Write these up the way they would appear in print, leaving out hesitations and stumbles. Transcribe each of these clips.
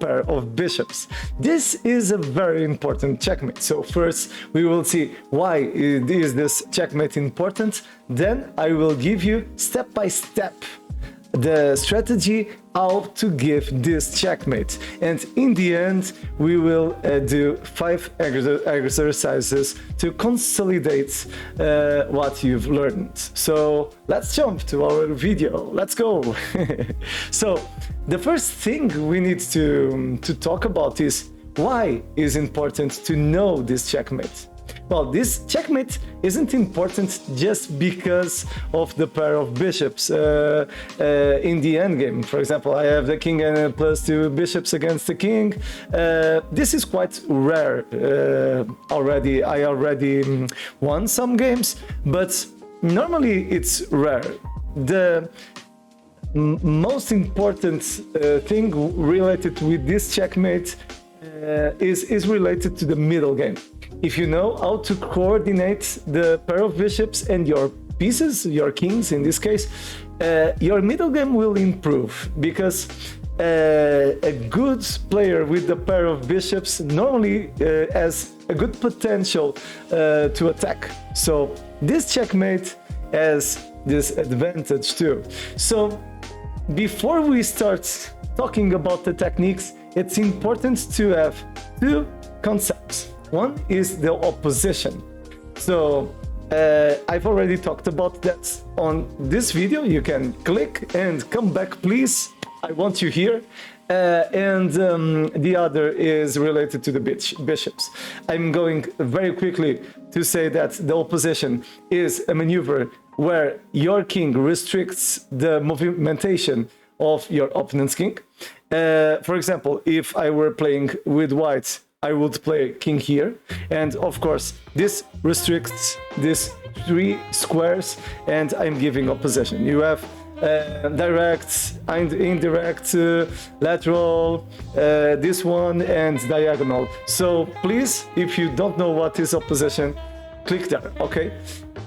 pair of bishops. This is a very important checkmate. So first we will see why is this checkmate important. Then I will give you step by step the strategy how to give this checkmate, and in the end we will do 5 exercises to consolidate what you've learned. So let's jump to our video. Let's go. So the first thing we need to talk about is why is important to know this checkmate. Well, this checkmate isn't important just because of the pair of bishops in the endgame. For example, I have the king and +2 bishops against the king. This is quite rare already. I already won some games, but normally it's rare. The most important thing related with this checkmate is related to the middle game. If you know how to coordinate the pair of bishops and your pieces, your kings in this case, your middle game will improve, because a good player with the pair of bishops normally has a good potential to attack. So this checkmate has this advantage too. So before we start talking about the techniques, it's important to have 2 concepts. One is the opposition. So I've already talked about that on this video. You can click and come back, please. I want you here. And the other is related to the bishops. I'm going very quickly to say that the opposition is a maneuver where your king restricts the movimentation of your opponent's king. For example, if I were playing with white, I would play king here, and of course this restricts these 3 squares, and I'm giving opposition. You have direct and indirect, lateral, this one, and diagonal. So please, if you don't know what is opposition, click there, okay?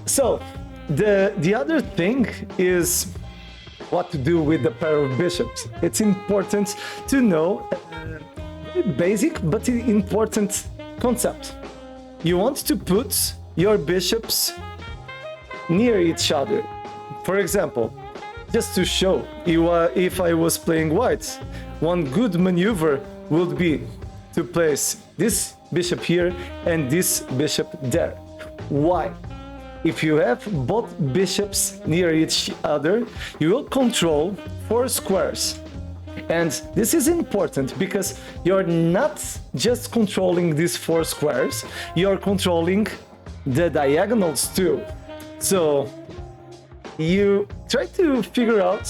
So the other thing is what to do with the pair of bishops. It's important to know basic but important concept. You want to put your bishops near each other. For example, just to show you, if I was playing white, one good maneuver would be to place this bishop here and this bishop there. Why? If you have both bishops near each other, you will control 4 squares. And this is important because you're not just controlling these 4 squares, you're controlling the diagonals too. So you try to figure out,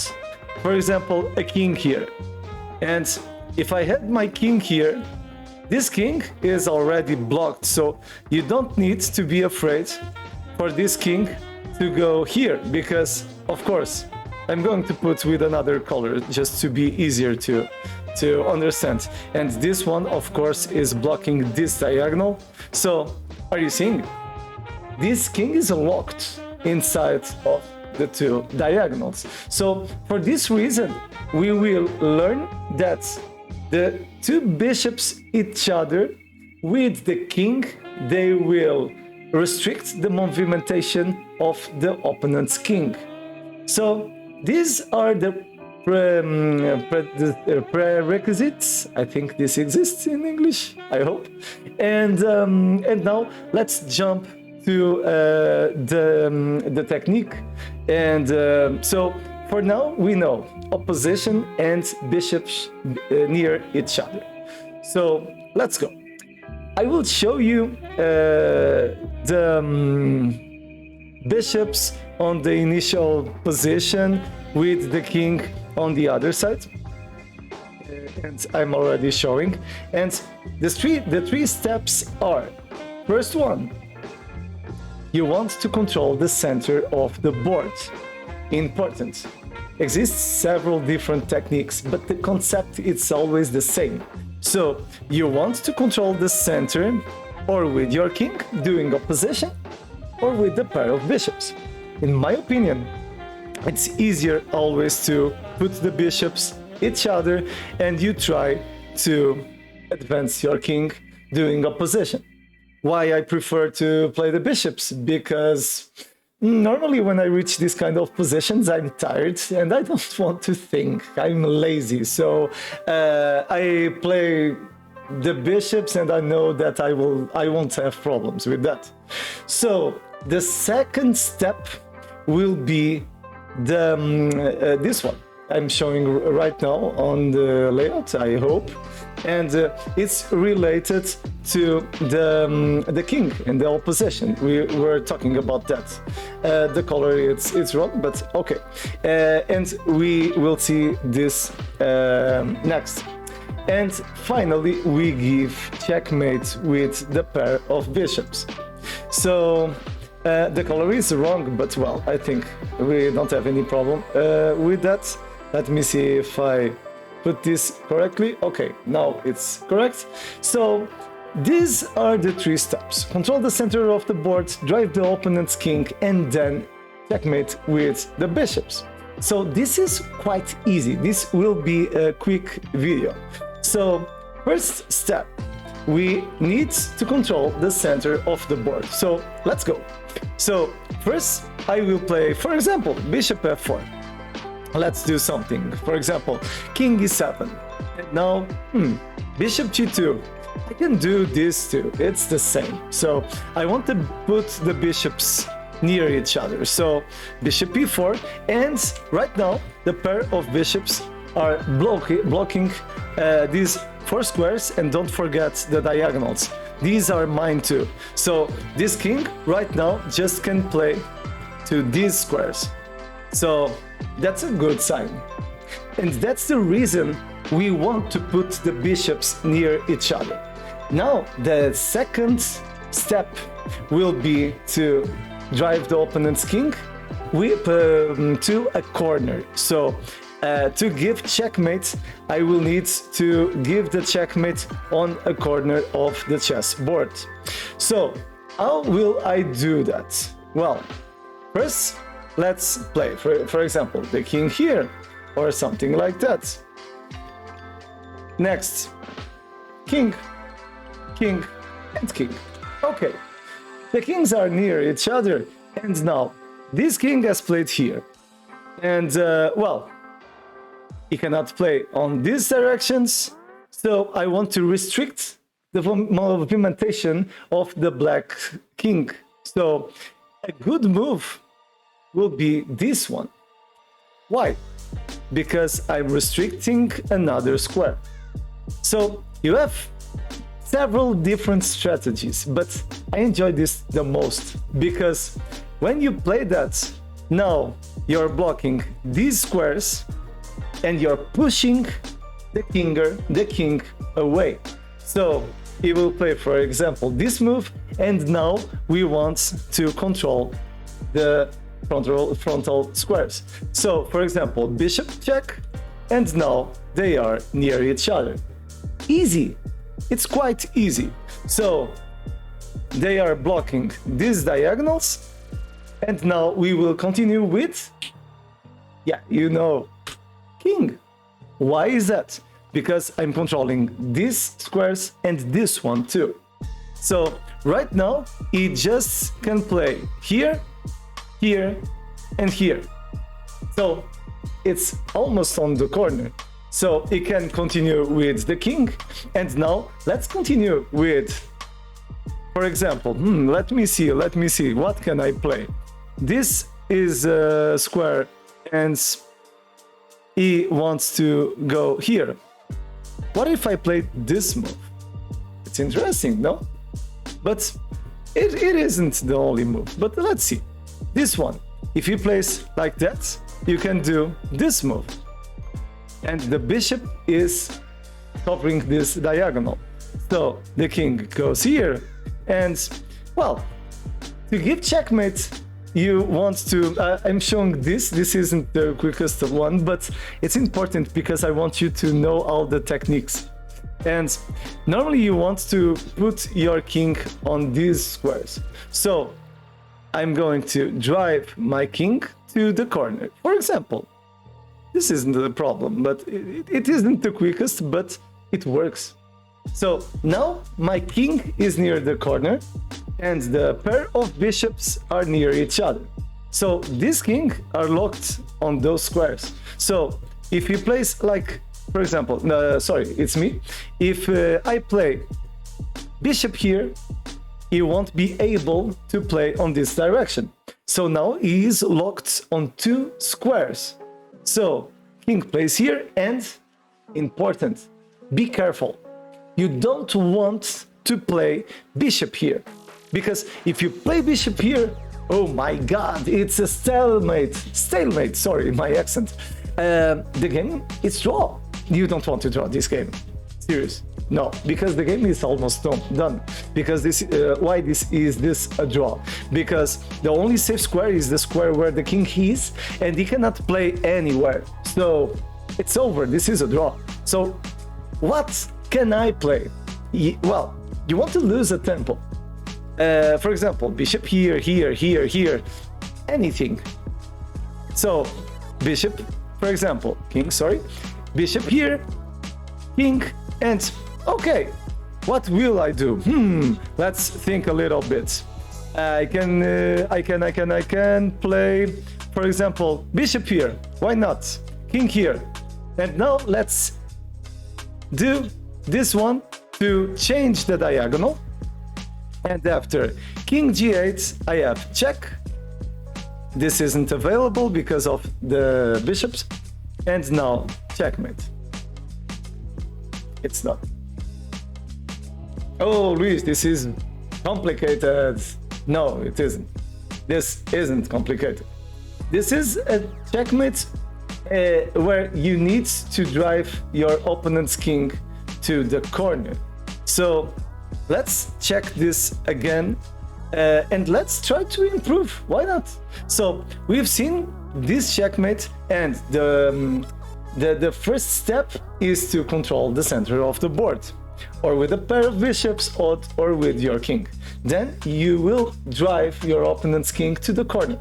for example, a king here. And if I had my king here, this king is already blocked, so you don't need to be afraid for this king to go here, because of course I'm going to put with another color just to be easier to understand. And this one, of course, is blocking this diagonal. So, are you seeing? This king is locked inside of the 2 diagonals. So, for this reason, we will learn that the 2 bishops each other with the king, they will restrict the movimentation of the opponent's king. So, these are the prerequisites. I think this exists in English, I hope. And now let's jump to the technique. And so for now we know opposition and bishops near each other. So let's go. I will show you the bishops on the initial position with the king on the other side, and I'm already showing. And the 3 steps are: first one, you want to control the center of the board. Important. Exists several different techniques, but the concept is always the same. So you want to control the center, or with your king doing opposition, or with the pair of bishops. In my opinion, it's easier always to put the bishops each other, and you try to advance your king doing opposition. Why I prefer to play the bishops? Because normally when I reach this kind of positions, I'm tired and I don't want to think. I'm lazy, so I play the bishops, and I know that I won't have problems with that. So the second step will be the this one I'm showing right now on the layout, I hope, and it's related to the king and the opposition. We were talking about that. The color it's wrong, but okay, and we will see this next. And finally, we give checkmate with the pair of bishops. So the color is wrong, but well, I think we don't have any problem with that. Let me see if I put this correctly. Okay, now it's correct. So these are the three steps. Control the center of the board, drive the opponent's king, and then checkmate with the bishops. So this is quite easy. This will be a quick video. So first step, we need to control the center of the board. So let's go. So first I will play, for example, bishop f4. Let's do something. For example, king e7. And now, bishop g2. I can do this too. It's the same. So I want to put the bishops near each other. So bishop e4, and right now the pair of bishops are blocking these four squares, and don't forget the diagonals. These are mine too. So this king right now just can play to these squares. So that's a good sign. And that's the reason we want to put the bishops near each other. Now the second step will be to drive the opponent's king to a corner. So to give checkmate, I will need to give the checkmate on a corner of the chessboard. So how will I do that? Well, first let's play, for example, the king here or something like that. Next, king, king, and king. Okay, the kings are near each other, and now this king has played here. And well, he cannot play on these directions, so I want to restrict the movimentation of the black king. So a good move will be this one. Why? Because I'm restricting another square. So you have several different strategies, but I enjoy this the most because when you play that, now you're blocking these squares and you're pushing the king away. So he will play, for example, this move, and now we want to control the frontal squares. So, for example, bishop check, and now they are near each other. Easy. It's quite easy. So they are blocking these diagonals, and now we will continue with, yeah, you know, king. Why is that? Because I'm controlling these squares and this one too. So right now he just can play here, here, and here. So it's almost on the corner. So he can continue with the king. And now let's continue with, for example, let me see, what can I play? This is a square and he wants to go here. What if I played this move? It's interesting, no? But it isn't the only move. But let's see. This one, if he plays like that, you can do this move. And the bishop is covering this diagonal. So the king goes here. And, well, to give checkmate, you want to, I'm showing this isn't the quickest one, but it's important because I want you to know all the techniques. And normally you want to put your king on these squares. So I'm going to drive my king to the corner. For example, this isn't the problem, but it isn't the quickest, but it works. So now my king is near the corner and the pair of bishops are near each other. So this king are locked on those squares. So if you place, like, for example, sorry, it's me. If I play bishop here, he won't be able to play on this direction. So now he is locked on two squares. So king plays here, and important, be careful. You don't want to play bishop here, because if you play bishop here, oh my god, it's a stalemate, sorry, my accent. The game is draw. You don't want to draw this game. Serious. No, because the game is almost done. Because this, why is this a draw? Because the only safe square is the square where the king is, and he cannot play anywhere. So it's over. This is a draw. So what can I play? Well, you want to lose a tempo. For example, bishop here, here, anything. So bishop, for example, king, sorry, bishop here, king, and okay, what will I do? Let's think a little bit. I can play, for example, bishop here. Why not? King here. And now let's do this one to change the diagonal. And after king g8, I have check. This isn't available because of the bishops. And now checkmate. It's not. Oh, Luis, this is complicated. No, it isn't. This isn't complicated. This is a checkmate where you need to drive your opponent's king to the corner. So let's check this again and let's try to improve. Why not? So we've seen this checkmate, and the first step is to control the center of the board, or with a pair of bishops, or with your king. Then you will drive your opponent's king to the corner.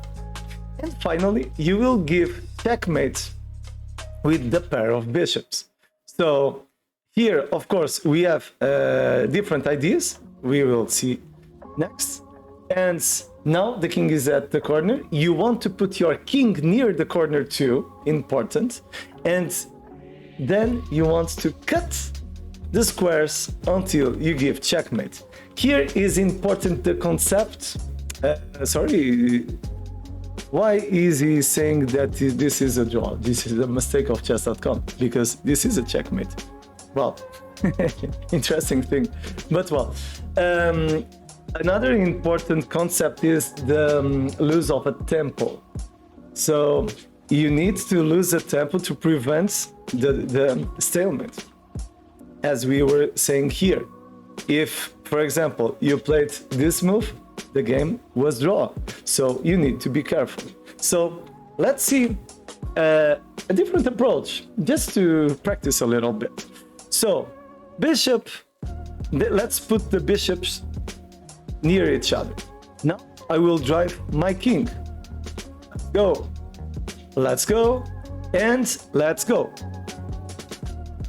And finally, you will give checkmate with the pair of bishops. So here, of course, we have different ideas. We will see next. And now the king is at the corner. You want to put your king near the corner too, important. And then you want to cut the squares until you give checkmate. Here is important the concept. Sorry, why is he saying that this is a draw? This is a mistake of chess.com, because this is a checkmate. Well, interesting thing. But well, another important concept is the lose of a tempo. So you need to lose a tempo to prevent the stalemate. As we were saying here, if, for example, you played this move, the game was draw. So you need to be careful. So let's see a different approach, just to practice a little bit. So bishop, let's put the bishops near each other. Now I will drive my king. Let's go, and let's go.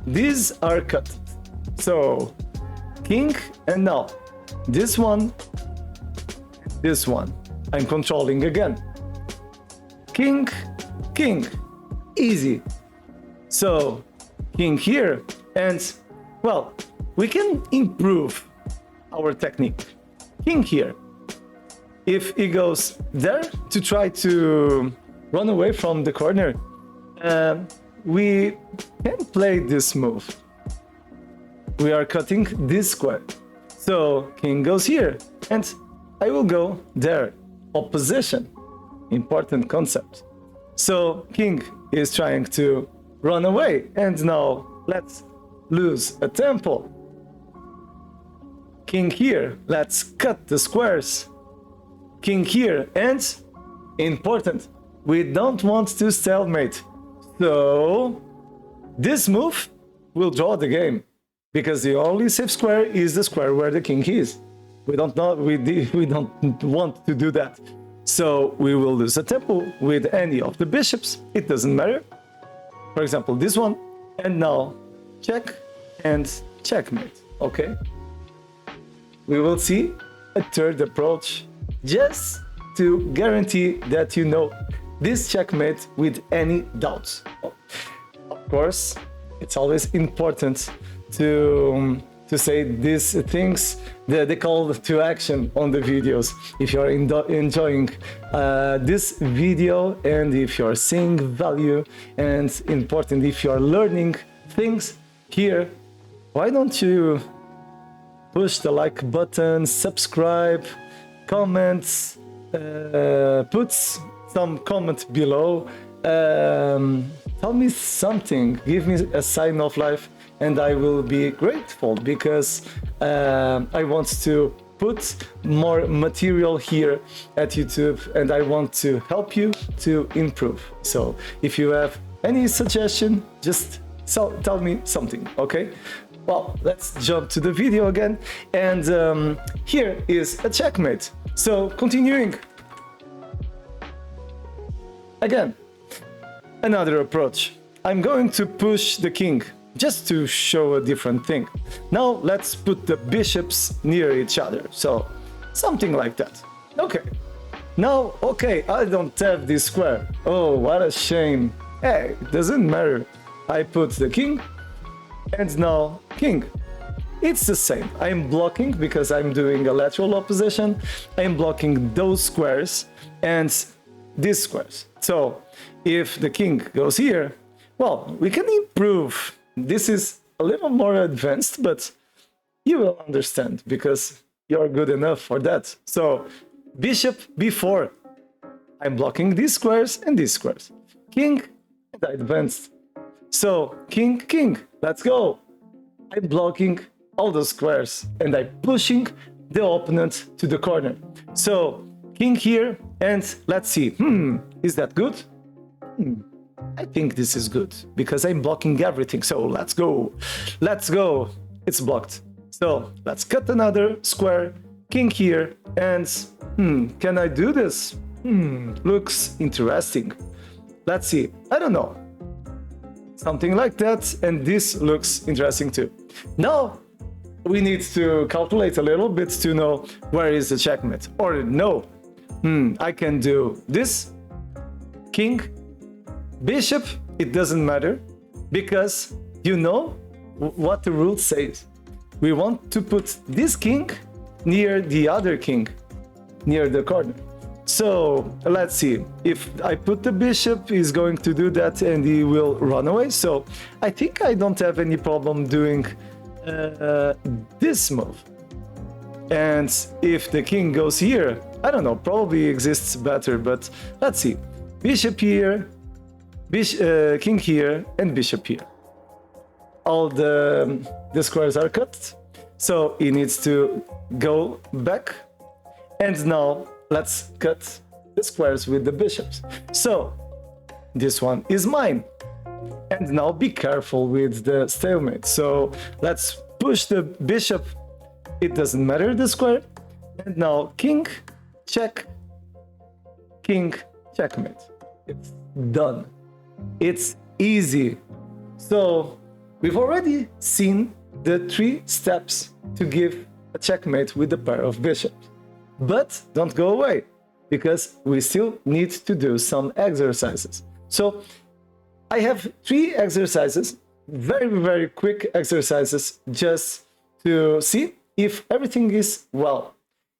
These are cut. So king, and now this one, I'm controlling again. King, king, easy. So king here, and well, we can improve our technique. King here. If he goes there to try to run away from the corner, we can play this move. We are cutting this square. So king goes here, and I will go there. Opposition. Important concept. So king is trying to run away, and now let's lose a tempo. King here, let's cut the squares. King here, and important, we don't want to stalemate. So this move will draw the game, because the only safe square is the square where the king is. We don't want to do that. So we will lose a tempo with any of the bishops. It doesn't matter. For example, this one, and now check, and checkmate, okay? We will see a third approach just to guarantee that you know this checkmate with any doubts. Of course, it's always important to say these things, the call to action on the videos. If you're enjoying this video and if you're seeing value, and important, if you're learning things here, why don't you push the like button, subscribe, comment, put some comment below, tell me something, give me a sign of life, and I will be grateful, because I want to put more material here at YouTube, and I want to help you to improve. So if you have any suggestion, just tell me something, okay? Well, let's jump to the video again, and here is a checkmate. So continuing. Again, another approach. I'm going to push the king, just to show a different thing. Now let's put the bishops near each other, so something like that. Okay. Now, okay, I don't have this square. Oh, what a shame. Hey, doesn't matter. I put the king, and now king. It's the same. I'm blocking because I'm doing a lateral opposition. I'm blocking those squares and these squares. So if the king goes here, well, we can improve. This is a little more advanced, but you will understand because you're good enough for that. So bishop b4. I'm blocking these squares and these squares. King, and I advanced. So king, king, let's go. I'm blocking all the squares and I'm pushing the opponent to the corner. So king here, and let's see. Is that good? I think this is good because I'm blocking everything. So let's go. Let's go. It's blocked. So let's cut another square. King here, and can I do this? Looks interesting. Let's see. I don't know. Something like that, and this looks interesting too. Now we need to calculate a little bit to know where is the checkmate. Or no, I can do this, king, bishop, it doesn't matter, because you know what the rule says. We want to put this king near the other king, near the corner. So let's see, if I put the bishop, he's going to do that and he will run away. So I think I don't have any problem doing this move. And if the king goes here, I don't know, probably exists better, but let's see. Bishop here, king here, and bishop here. All the squares are cut, so he needs to go back. And now let's cut the squares with the bishops. So this one is mine. And now be careful with the stalemate. So let's push the bishop. It doesn't matter the square. And now king, check, king, checkmate. It's done. It's easy. So we've already seen the 3 steps to give a checkmate with a pair of bishops. But don't go away, because we still need to do some exercises. So I have 3 exercises, very, very quick exercises, just to see if everything is well.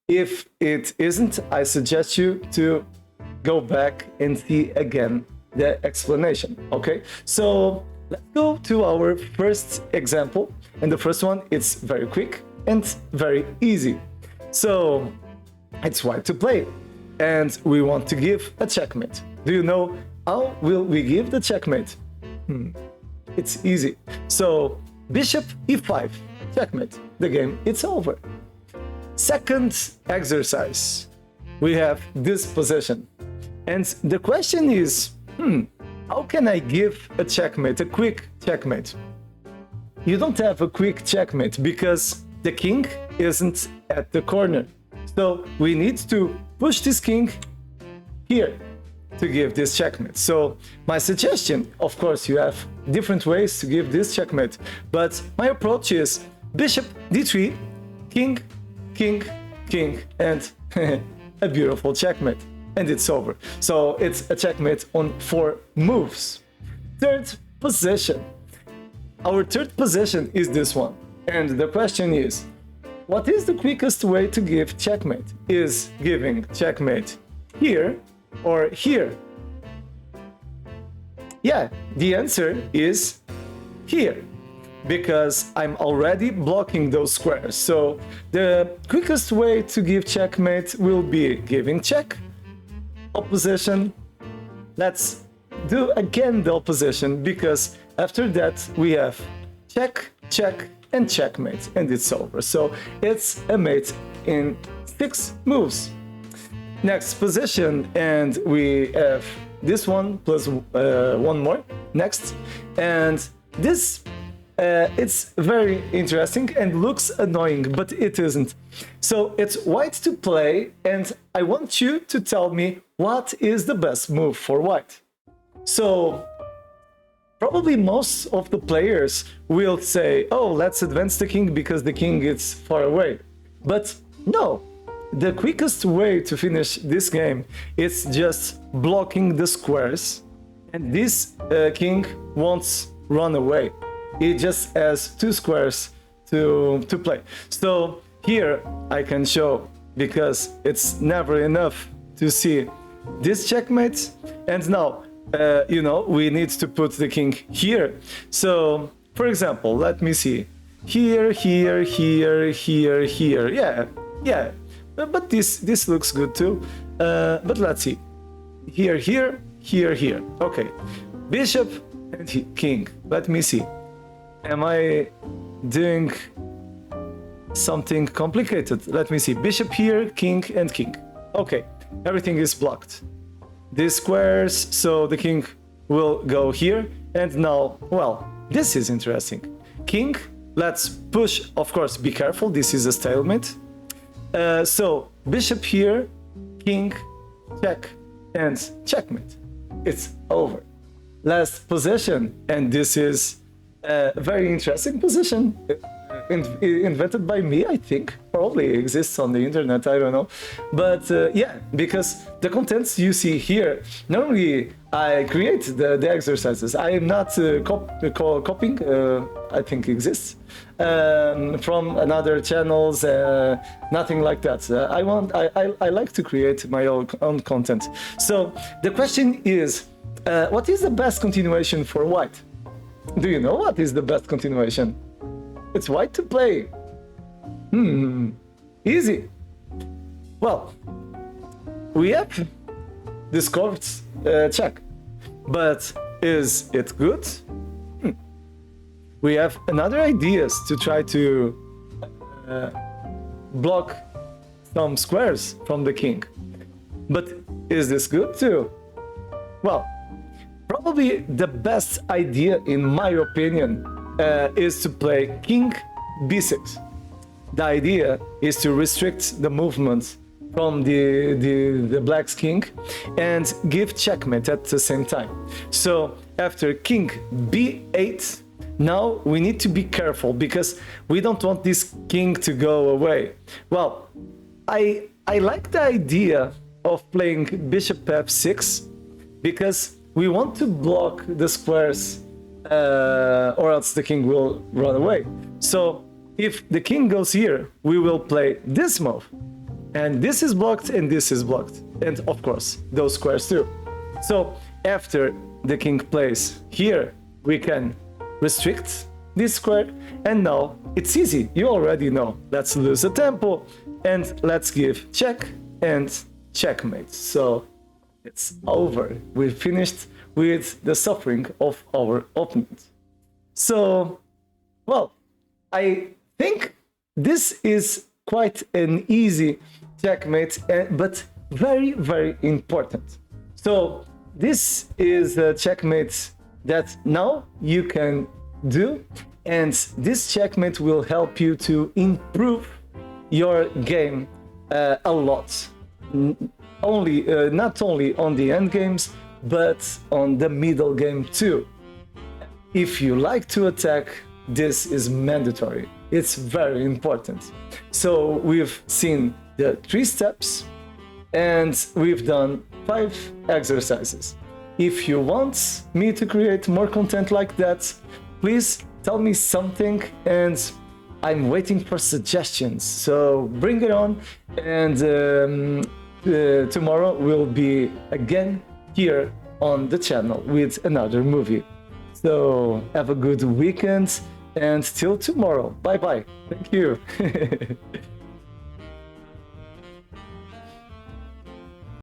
If it isn't, I suggest you to go back and see again the explanation, okay? So let's go to our first example. And the first one, it's very quick and very easy. So it's white to play, and we want to give a checkmate. Do you know how will we give the checkmate? It's easy. So bishop e5, checkmate. The game, it's over. Second exercise, we have this position. And the question is, how can I give a checkmate, a quick checkmate? You don't have a quick checkmate because the king isn't at the corner. So we need to push this king here. to give this checkmate. So my suggestion, of course, you have different ways to give this checkmate, but my approach is bishop d3, king, king, king, and a beautiful checkmate. And it's over. So it's a checkmate on 4 moves. Third position. Our third position is this one. And the question is, what is the quickest way to give checkmate? Is giving checkmate here or here? Yeah, the answer is here, because I'm already blocking those squares. So the quickest way to give checkmate will be giving check, opposition. Let's do again the opposition, because after that we have check, check, and checkmate, and it's over. So it's a mate in 6 moves. Next position, and we have this one plus one more next, and this it's very interesting and looks annoying, but it isn't. So it's white to play, and I want you to tell me what is the best move for white. So probably most of the players will say, oh, let's advance the king because the king is far away. But no, the quickest way to finish this game is just blocking the squares, and this king won't run away. It just has 2 squares to play. So here I can show, because it's never enough to see this checkmate, and now you know, we need to put the king here. So for example, let me see, here, here, here, here, here. Yeah, but this looks good too. But let's see, here, here, here, here. Okay, bishop and king. Let me see, am I doing something complicated? Let me see, bishop here, king and king. Okay, everything is blocked. These squares, so the king will go here, and now, well, this is interesting. King, let's push, of course, be careful, this is a stalemate. So bishop here, king, check, and checkmate. It's over. Last position, and this is a very interesting position, invented by me, I think. Probably exists on the internet, I don't know. But yeah, because the contents you see here, normally I create the exercises. I am not copying, I think exists, from another channels, nothing like that. I like to create my own content. So the question is, what is the best continuation for white? Do you know what is the best continuation? It's white to play. Easy. Well, we have discovered check, but is it good? We have another ideas to try to block some squares from the king, but is this good too? Well, probably the best idea, in my opinion, is to play king b6. The idea is to restrict the movement from the black's king and give checkmate at the same time. So after king b8, now we need to be careful, because we don't want this king to go away. Well, I like the idea of playing bishop f6, because we want to block the squares, or else the king will run away. So if the king goes here, we will play this move, and this is blocked and this is blocked, and of course those squares too. So after the king plays here, we can restrict this square, and now it's easy, you already know. Let's lose the tempo and let's give check and checkmate. So it's over. We finished with the suffering of our opponent. So, well, I think this is quite an easy checkmate, but very, very important. So this is a checkmate that now you can do, and this checkmate will help you to improve your game a lot. not only on the end games, but on the middle game too. If you like to attack, this is mandatory. It's very important. So we've seen the 3 steps and we've done 5 exercises. If you want me to create more content like that, please tell me something, and I'm waiting for suggestions. So bring it on, and tomorrow we'll be again here on the channel with another movie. So have a good weekend, and till tomorrow. Bye bye. Thank you.